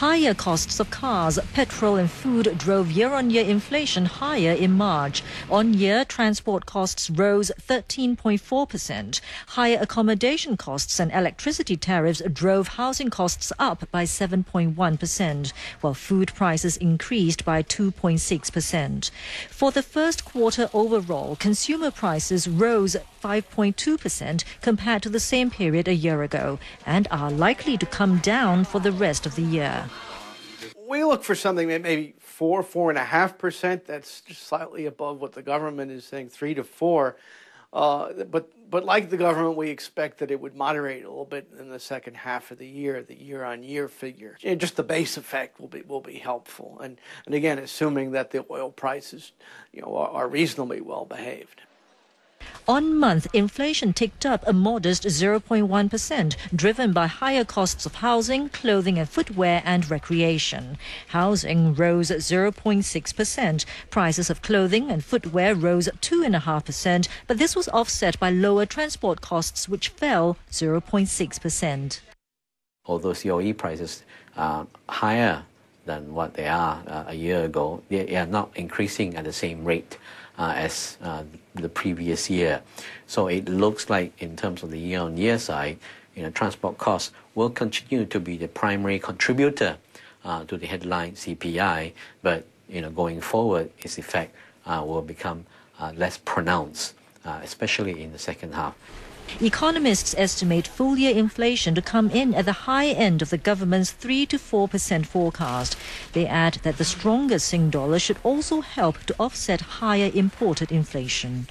Higher costs of cars, petrol and food drove year-on-year inflation higher in March. On-year, transport costs rose 13.4%. Higher accommodation costs and electricity tariffs drove housing costs up by 7.1%, while food prices increased by 2.6%. For the first quarter overall, consumer prices rose 5.2% compared to the same period a year ago and are likely to come down for the rest of the year. We look for something that maybe 4.5%. That's just slightly above what the government is saying, 3 to 4. But like the government, we expect that it would moderate a little bit in the second half of the year-on-year figure. And just the base effect will be helpful. And again, assuming that the oil prices, are reasonably well behaved. On month, inflation ticked up a modest 0.1%, driven by higher costs of housing, clothing and footwear and recreation. Housing rose 0.6%. Prices of clothing and footwear rose 2.5%, but this was offset by lower transport costs, which fell 0.6%. Although COE prices are higher than what they are a year ago, they are not increasing at the same rate as the previous year. So it looks like in terms of the year-on-year side, transport costs will continue to be the primary contributor to the headline CPI, but going forward, its effect will become less pronounced, especially in the second half. Economists estimate full-year inflation to come in at the high end of the government's 3 to 4% forecast. They add that the stronger Sing dollar should also help to offset higher imported inflation.